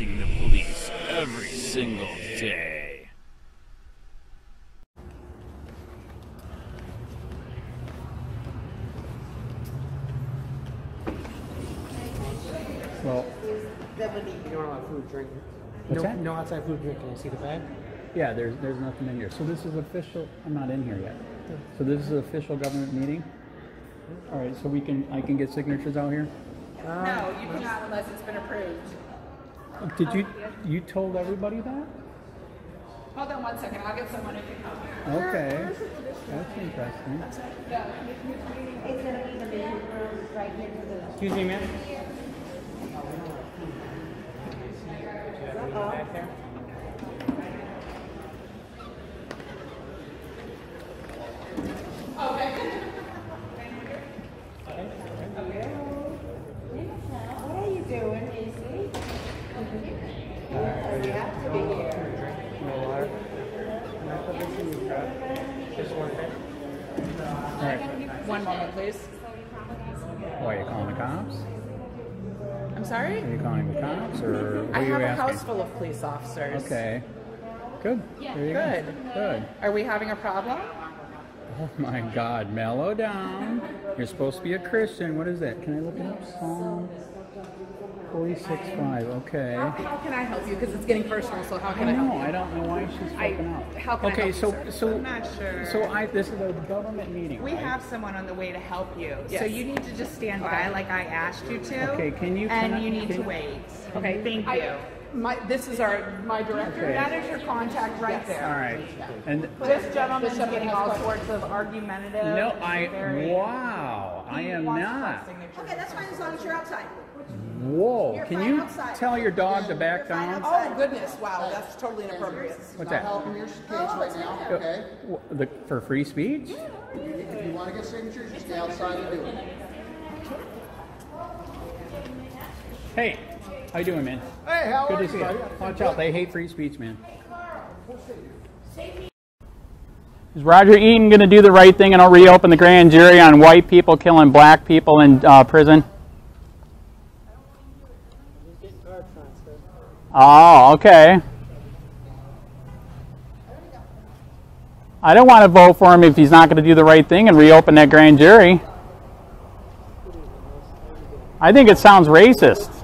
facing the police every single day. Well, You don't allow food, drink. what's that? No outside food, drink. Can you see the bag? Yeah, there's nothing in here. So this is official. I'm not in here yet. So this is an official government meeting. All right. So I can get signatures out here. No, you cannot unless it's been approved. Did you told everybody that? Hold on one second. I'll get someone who can help you. Okay. That's interesting. It's going to be the meeting room right here for the... Excuse me, ma'am. What are you doing, Casey? You have to be here. No water. Can I put this in your truck? Just one thing. All right. One moment, please. Why are you calling the cops? I'm sorry? Are you calling the cops, or what I are you have a asking? house full of police officers. Okay. Good. There you Good. go. Good. Are we having a problem? Oh my God, mellow down. You're supposed to be a Christian. What is that? Can I look it up? Psalm 46:5. Okay. How can I help you? Because it's getting personal, so how can I I help know. you? I don't know why she's flipping out. How can I okay, help you, sir? so I'm not sure. So this is a government meeting. We right? have someone on the way to help you. Yes. So you need to just stand by like I asked you to. Okay, can you? And you need to wait. Okay, thank you. This is my director. Okay. That is your contact right there. All right. And This gentleman's getting all sorts of argumentative. no, Very- wow, I am wants not. my signature. Okay, that's fine as long as you're outside. Whoa! You're Can fine you outside. tell your dog to back You're fine down? outside. Oh, goodness. Wow, that's totally inappropriate. What's that? Helping your case right now, okay? For free speech? If you want to get signatures, just stay outside and do it. Hey, how you doing, man? Hey, how Good are to you, see you. buddy? Watch out, they hate free speech, man. Is Roger Eaton going to do the right thing and reopen the grand jury on white people killing black people in prison? Oh, okay. I don't want to vote for him if he's not going to do the right thing and reopen that grand jury. I think it sounds racist.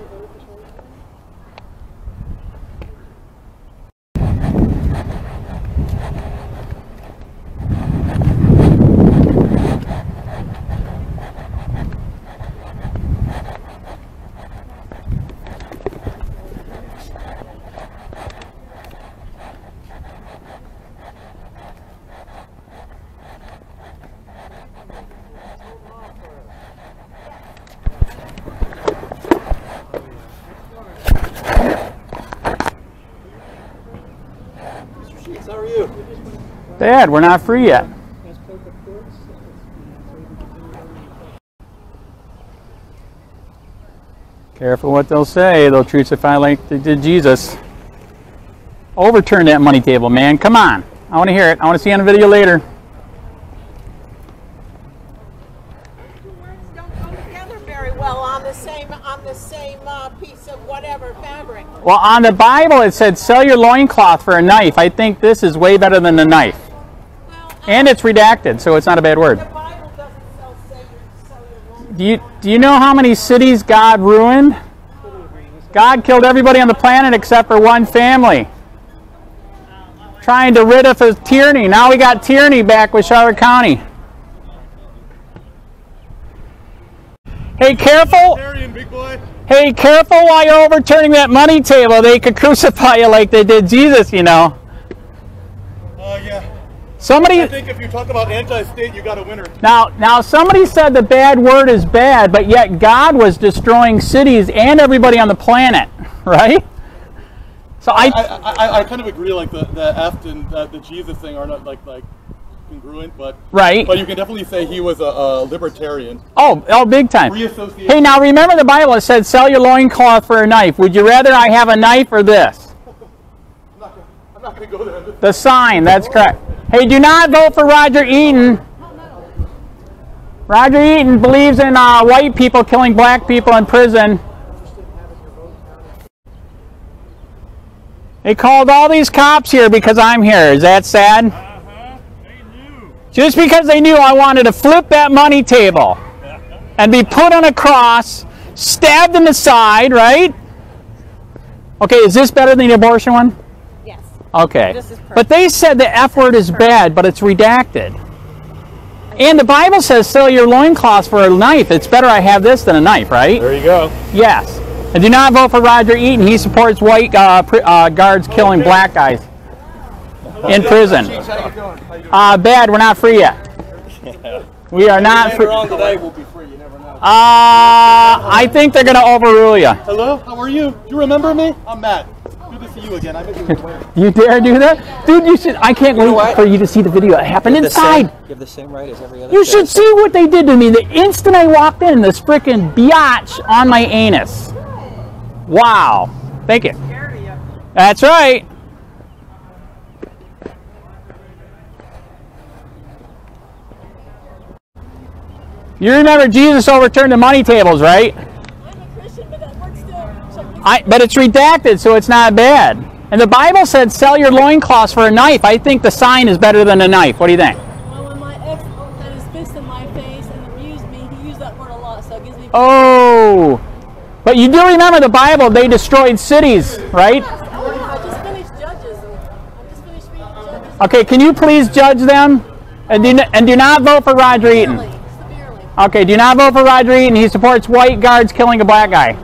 How are you? Dad, we're not free yet. Careful what they'll say. They'll crucify like they did Jesus. Overturn that money table, man. Come on. I want to hear it. I want to see it on the video later. Two words don't go together very well on the same piece of whatever fabric. Well, on the Bible it said, sell your loincloth for a knife. I think this is way better than the knife. Well, And it's redacted, so it's not a bad word. the Bible doesn't sell your own. Do you know how many cities God ruined? God killed everybody on the planet except for one family. Trying to rid us of tyranny. Now we got tyranny back with Charlotte County. Hey, careful! Big boy. Hey, careful while you're overturning that money table. They could crucify you like they did Jesus, you know. Yeah. Somebody. I think if you talk about anti-state, you got a winner. Now somebody said the bad word is bad, but yet God was destroying cities and everybody on the planet, right? So I kind of agree. Like the F and the Jesus thing are not like congruent, but right. But you can definitely say he was a libertarian. Oh, big time. Free-association. Hey, now remember the Bible. It said, "Sell your loincloth for a knife." Would you rather I have a knife or this? I'm not going to go there. The sign. That's correct. Hey, do not vote for Roger Eaton. Roger Eaton believes in white people killing black people in prison. They called all these cops here because I'm here. Is that sad? They knew. Just because they knew I wanted to flip that money table and be put on a cross, stabbed in the side, right? Okay, is this better than the abortion one? Yes. Okay. This is perfect. But they said the F word is bad, but it's redacted. And the Bible says sell your loincloths for a knife. It's better I have this than a knife, right? There you go. Yes. And do not vote for Roger Eaton. He supports white guards killing black guys in prison. Bad. We're not free yet. We are not free. Later on today, we'll be free. You never know. I think they're going to overrule you. Hello, how are you? Do you remember me? I'm Matt. Good to see you again. I miss you. You dare do that? Dude, you should. I can't wait for you to see the video. It happened inside. You have the same right as every other You should see what they did to me the instant I walked in. This frickin' biatch on my anus. Wow. Thank you. That's right. You remember Jesus overturned the money tables, right? I'm a Christian, but that word still. But it's redacted, so it's not bad. And the Bible said sell your loincloths for a knife. I think the sign is better than a knife. What do you think? Well, when my ex had his fist in my face and abused me, he used that word a lot, so it gives me. Oh. But you do remember the Bible, they destroyed cities, right? I just finished Judges. I just finished reading Judges. Okay, can you please judge them? And do not vote for Roger Eaton. Severely. Okay, do not vote for Roger Eaton. He supports white guards killing a black guy.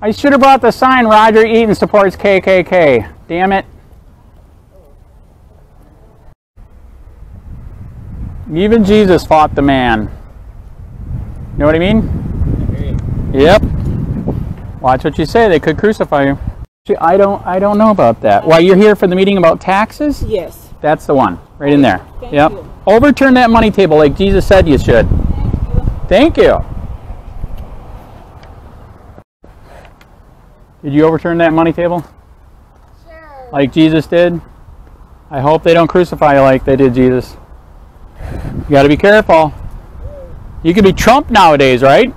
I should have brought the sign, Roger Eaton supports KKK. Damn it. Even Jesus fought the man. You know what I mean? Yep. Watch what you say. They could crucify you. I don't know about that. Why, you're here for the meeting about taxes? Yes. That's the one. Right in there. Thank Yep. you. Overturn that money table like Jesus said you should. Thank you. Did you overturn that money table? Sure. Like Jesus did? I hope they don't crucify you like they did Jesus. You got to be careful. You could be Trump nowadays, right?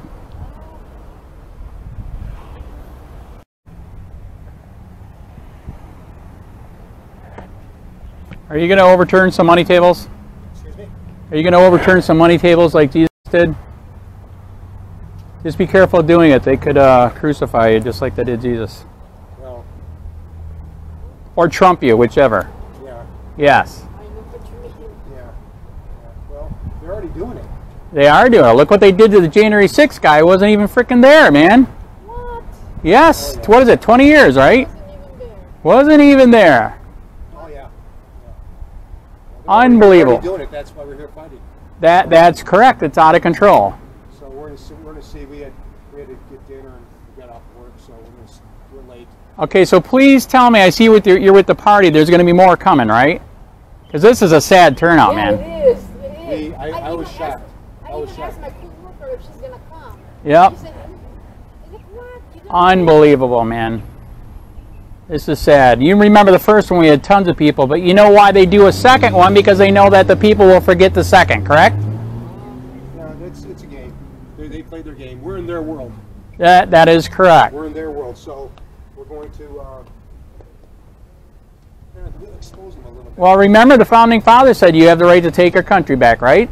Are you going to overturn some money tables? Excuse me? Are you going to overturn some money tables like Jesus did? Just be careful doing it. They could crucify you just like they did Jesus. Well, Or Trump you, whichever. yeah. Yes. I know what you mean. Yeah. Well, they're already doing it. They are doing it. Look what they did to the January 6th guy. He wasn't even freaking there, man. What? Yes. What is it? 20 years, right? Wasn't even there. Wasn't even there. Oh, yeah. Unbelievable. They're already doing it. That's why we're here fighting. That's correct. It's out of control. So we're gonna see. We had to get dinner and we got off work, so we're late. Okay, so please tell me. I see you're with the party. There's going to be more coming, right? Because this is a sad turnout, man. It is. It is. I was shocked. I even asked my coworker if she's gonna come. Yep. She said, I was like, what? You don't Unbelievable, man. This is sad. You remember the first one, we had tons of people, but you know why they do a second one? Because they know that the people will forget the second, correct? No, it's a game. They play their game. We're in their world. That is correct. We're in their world, so we're going to expose them a little bit. Well, remember the Founding Fathers said you have the right to take our country back, right?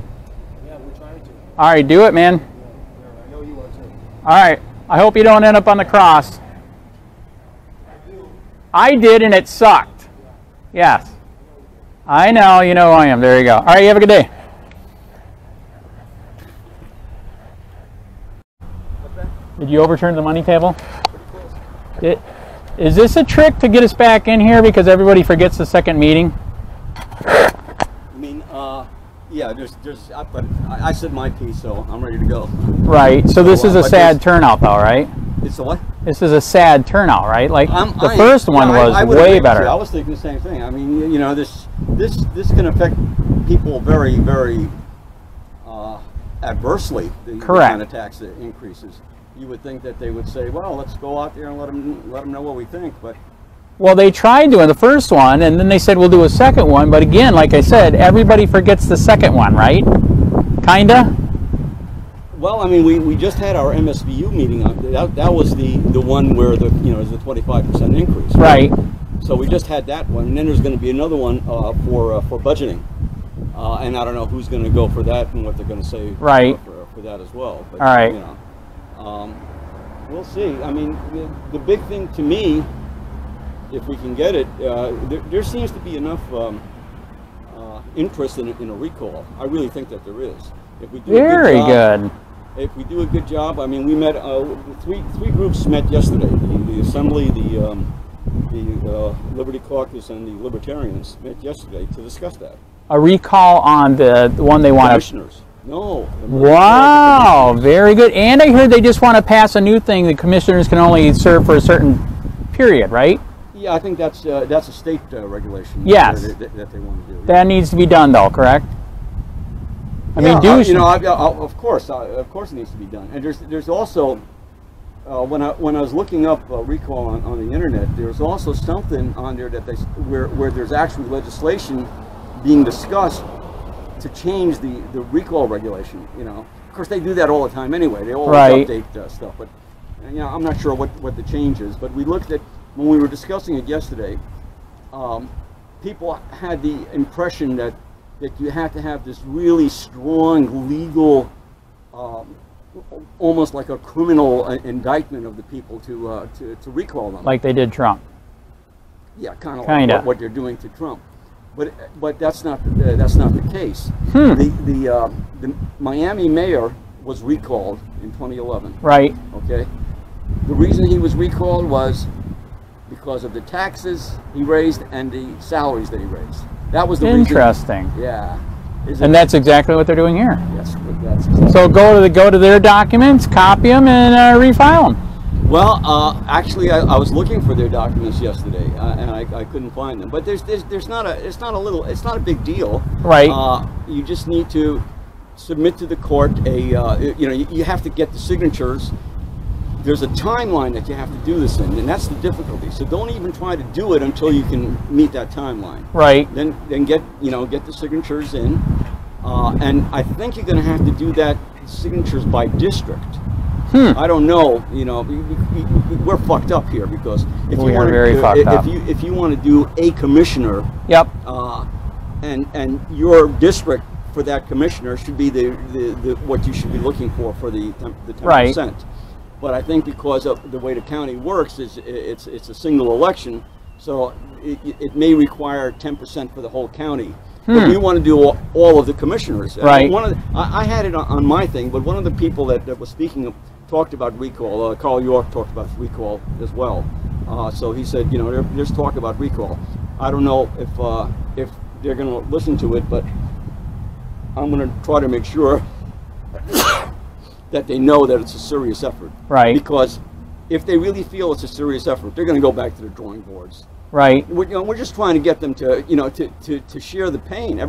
Yeah, we're trying to. All right, do it, man. I know you are too. All right. I hope you don't end up on the cross. I did, and it sucked. Yes. I know. You know who I am. There you go. All right, you have a good day. Did you overturn the money table? Is this a trick to get us back in here because everybody forgets the second meeting? I mean, yeah, but I said my piece, so I'm ready to go. Right. So this is a sad turnout, though, right? It's a what? This is a sad turnout, right? Like the first one I was would agree way with better. you. I was thinking the same thing. I mean, you know, this can affect people very, very adversely. The kind of tax increases. You would think that they would say, well, let's go out there and let them know what we think, but. Well, they tried doing the first one, and then they said we'll do a second one. But again, like I said, everybody forgets the second one, right? Kinda. Well, I mean, we just had our MSVU meeting. That was the one where the is the 25% increase. Right. So we just had that one, and then there's going to be another one for budgeting, and I don't know who's going to go for that and what they're going to say for that as well. But, all right. We'll see. I mean, the big thing to me, if we can get it, there seems to be enough interest in a recall. I really think that there is. If we do Very good. If we do a good job, I mean, we met three groups met yesterday. The Assembly, the Liberty Caucus, and the Libertarians met yesterday to discuss that. A recall on the one they want to. Commissioners. No. Wow, very good. And I heard they just want to pass a new thing. The commissioners can only serve for a certain period, right? Yeah, I think that's a state regulation. Yes. That they want to do. That needs to be done, though, correct? I mean, of course it needs to be done. And there's also when I was looking up recall on the internet, there's also something on there that where there's actually legislation being discussed to change the recall regulation. Of course they do that all the time anyway. They always update stuff, but I'm not sure what the change is. But we looked at when we were discussing it yesterday. People had the impression that you have to have this really strong legal, almost like a criminal indictment of the people to recall them. Like they did Trump. Yeah, kind of like what they're doing to Trump. But that's not the case. The Miami mayor was recalled in 2011. Right. Okay. The reason he was recalled was because of the taxes he raised and the salaries that he raised. That was the interesting. Reason. Yeah. And that's exactly what they're doing here. Yes, that's exactly. So go to their documents, copy them, and refile them. Well, actually, I was looking for their documents yesterday, and I couldn't find them. But it's not a big deal. Right. You just need to submit to the court you have to get the signatures. There's a timeline that you have to do this in, and that's the difficulty. So don't even try to do it until you can meet that timeline. Right. Then get the signatures in, and I think you're going to have to do that signatures by district. I don't know. We're fucked up here because if you want to do a commissioner, yep. And your district for that commissioner should be the what you should be looking for the 10%. Right. But I think because of the way the county works, it's a single election, so it may require 10% for the whole county. But we want to do all of the commissioners. Right. I had it on my thing, but one of the people that was speaking talked about recall. Carl York talked about recall as well. So he said, there's talk about recall. I don't know if they're going to listen to it, but I'm going to try to make sure that they know that it's a serious effort. Right. Because if they really feel it's a serious effort, they're going to go back to the drawing boards. Right. We're just trying to get them to to share the pain.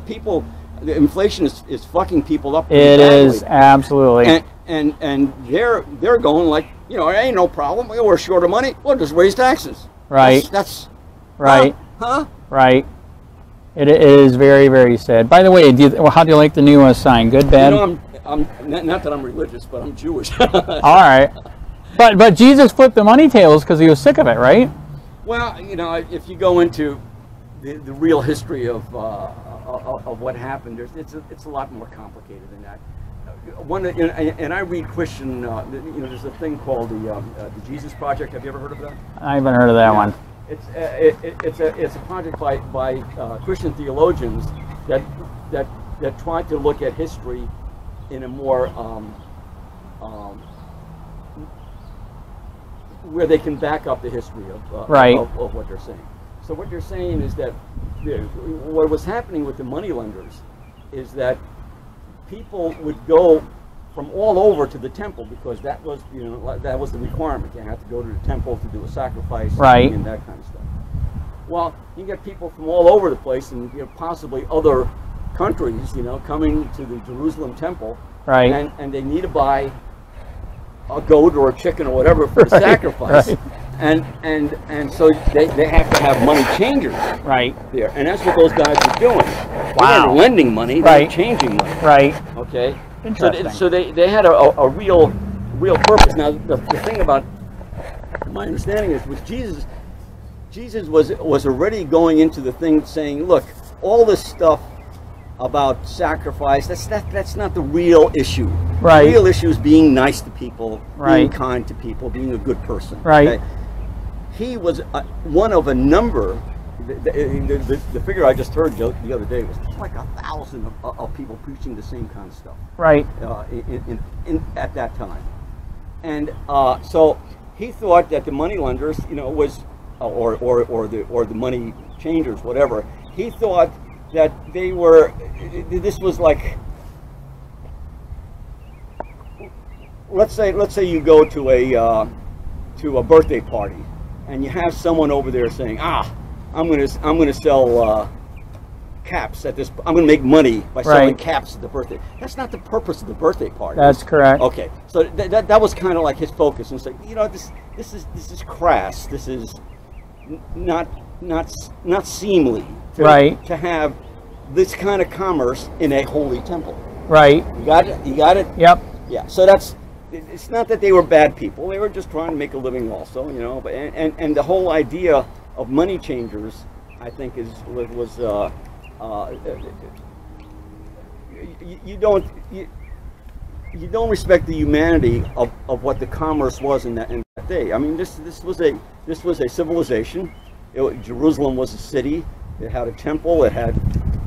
People, the inflation is fucking people up. It is, absolutely. And they're going like, it ain't no problem. We're short of money. We'll just raise taxes. Right. That's right. Huh? Right. It is very, very sad. By the way, how do you like the new sign? Good, bad? I'm not that I'm religious, but I'm Jewish. All right. But Jesus flipped the money tables because he was sick of it, right? Well, if you go into the real history of what happened, it's a lot more complicated than that. And I read Christian. There's a thing called the Jesus Project. Have you ever heard of that? I haven't heard of that one. It's a project by Christian theologians that try to look at history in a more where they can back up the history of what they're saying. So what they're saying is that what was happening with the moneylenders is that people would go from all over to the temple because that was the requirement. You had to go to the temple to do a sacrifice, right, and that kind of stuff. Well, you get people from all over the place, and possibly other countries, coming to the Jerusalem temple, right, and they need to buy a goat or a chicken or whatever for a sacrifice, right. And so they have to have money changers, right, there, and that's what those guys are doing. Wow. They're lending money, right, they're changing money, right, okay. Interesting. So they had a real purpose. Now the thing about my understanding is with Jesus was already going into the thing saying, look, all this stuff about sacrifice, that's not the real issue. Right. The real issue is being nice to people, right, being kind to people, being a good person. Right. Okay? He was one of a number. The figure I just heard the other day was like 1,000 of people preaching the same kind of stuff. Right. At that time, and so he thought that the money lenders, you know, was or the money changers, whatever. He thought that they were. This was like, let's say you go to a birthday party, and you have someone over there saying, I'm gonna sell caps at this. I'm gonna make money by selling caps at the birthday. That's not the purpose of the birthday party. That's correct. Okay, so that was kind of like his focus, and say, you know, this is crass. This is not seemly to have this kind of commerce in a holy temple. Right. You got it. You got it. Yep. Yeah. So it's not that they were bad people. They were just trying to make a living, also. You know, and the whole idea of money changers, I think, you don't respect the humanity of what the commerce was in that day. I mean, this was a civilization. Jerusalem was a city. It had a temple. It had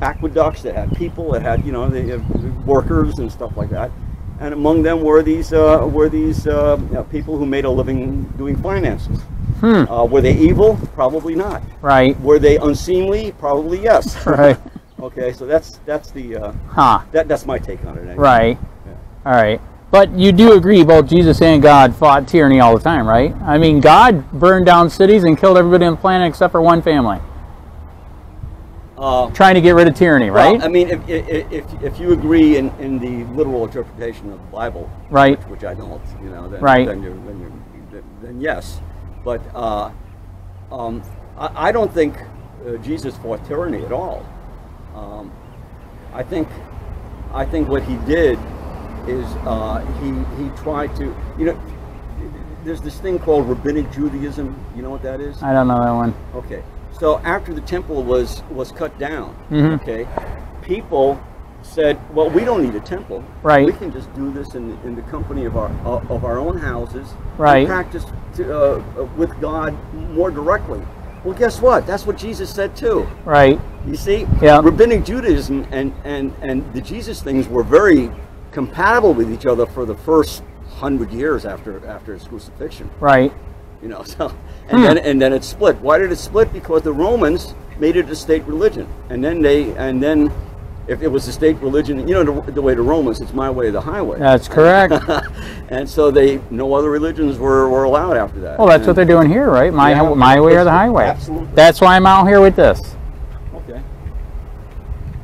aqueducts. It had people. It had, you know, they had workers and stuff like that. And among them were these people who made a living doing finances. Were they evil? Probably not. Right. Were they unseemly? Probably yes. Right. Okay, so that's the that's my take on it. Anyway. Right. Yeah. All right. But you do agree both Jesus and God fought tyranny all the time, right? I mean, God burned down cities and killed everybody on the planet except for one family. Trying to get rid of tyranny, right? Well, I mean, if you agree in the literal interpretation of the Bible, right, which I don't, you know, then yes. But I don't think Jesus fought tyranny at all. I think what he did is he tried to, you know, there's this thing called rabbinic Judaism. You know what that is? I don't know that one. Okay, so after the temple was cut down, okay, people said, well, we don't need a temple. Right. We can just do this in the company of our own houses. Right. And practice with God more directly. Well, guess what? That's what Jesus said too. Right. You see, Rabbinic Judaism and the Jesus things were very compatible with each other for the first 100 years after his crucifixion. Right. You know, so and then it split. Why did it split? Because the Romans made it a state religion, and then if it was a state religion, you know, the way to Romans, it's my way or the highway. That's correct. And so no other religions were allowed after that. Well, that's what they're doing here, right? My way or the highway. Absolutely. That's why I'm out here with this. Okay.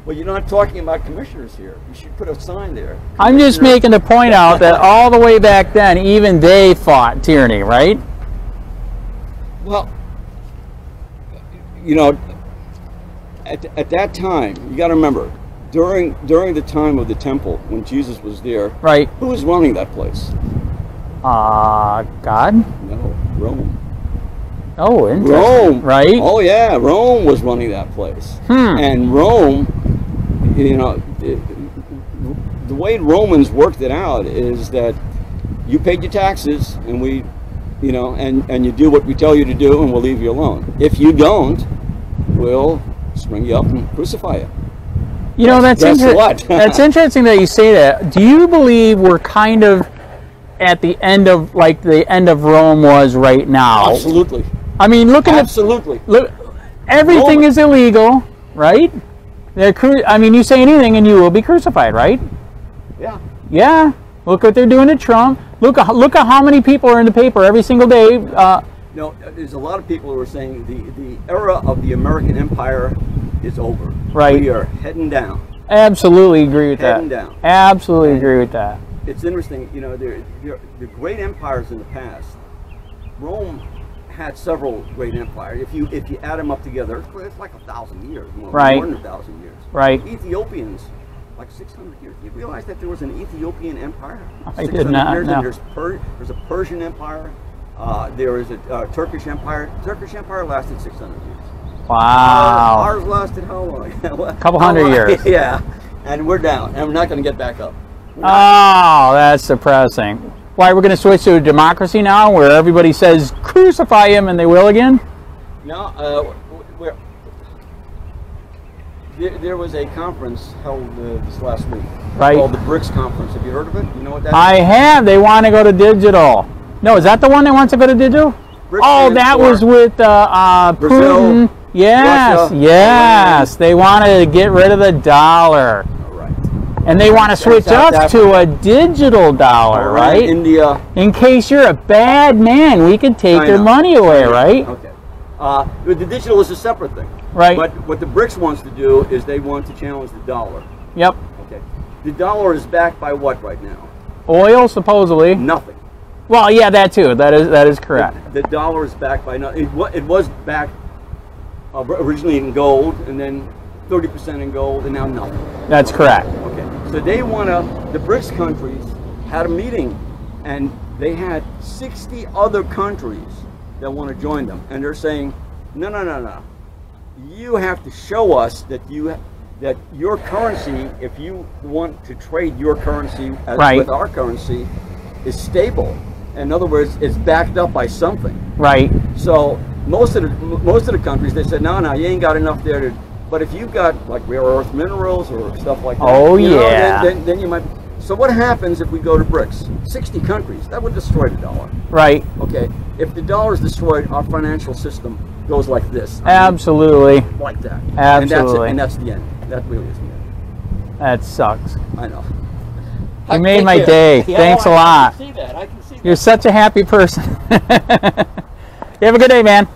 Well, you're not talking about commissioners here. You should put a sign there. I'm just making the point out that all the way back then, even they fought tyranny, right? Well, you know, at that time, you got to remember, during the time of the temple, when Jesus was there, right? Who was running that place? God? No, Rome. Oh, interesting. Rome, right? Oh yeah, Rome was running that place. And Rome, you know, the way Romans worked it out is that you paid your taxes, and we, you know, and you do what we tell you to do, and we'll leave you alone. If you don't, we'll string you up and crucify you. You know, that's interesting that you say that. Do you believe we're kind of at the end of, like the end of Rome was right now? Absolutely. I mean, look at absolutely. Look, everything is illegal, right? I mean, you say anything and you will be crucified, right? Yeah. Yeah. Look what they're doing to Trump. Look at how many people are in the paper every single day. No, there's a lot of people who are saying the era of the American empire is over. Right. We are heading down. Absolutely agree with that. Heading down. Absolutely agree with that. It's interesting, you know, the great empires in the past, Rome had several great empires. If you add them up together, it's like 1,000 years, more than 1,000 years. Right. Ethiopians like 600 years. You realize that there was an Ethiopian empire? I did not years, know. And there's a Persian empire. There is a Turkish empire. Turkish empire lasted 600 years. Wow. Ours lasted how long? A couple hundred years. Yeah. And we're down, and we're not going to get back up. Oh, that's depressing. Why, we're going to switch to a democracy now where everybody says crucify him and they will again? No, there was a conference held this last week called the BRICS conference. Have you heard of it? You know what that is? I have. They want to go to digital. No, is that the one that wants to go to digital? BRICS Oh, that was with Brazil, Putin. Yes, Russia, yes. They want to get rid of the dollar. Right. And they want to switch us to a digital dollar, right? India. In case you're a bad man, we could take your money away, right? Okay. The digital is a separate thing. Right. But what the BRICS wants to do is they want to challenge the dollar. Yep. Okay. The dollar is backed by what right now? Oil, supposedly. Nothing. Well, yeah, that too. That is correct. The dollar is backed by nothing. It was backed originally in gold, and then 30% in gold, and now nothing. That's correct. Okay. So they want to. The BRICS countries had a meeting, and they had 60 other countries that want to join them, and they're saying, no, no, no, no. You have to show us that that your currency, if you want to trade your currency with our currency, is stable. In other words, it's backed up by something. Right. So most of the countries, they said, no, no, you ain't got enough there to. But if you've got like rare earth minerals or stuff like that, oh you know, yeah, then you might. So what happens if we go to BRICS? 60 countries. That would destroy the dollar. Right. Okay. If the dollar is destroyed, our financial system goes like this. Absolutely. Like that. Absolutely. And that's the end. That really is the end. That sucks. I know. You made my day. Yeah, Thanks a lot. I can see that. I can see that. You're such a happy person. You have a good day, man.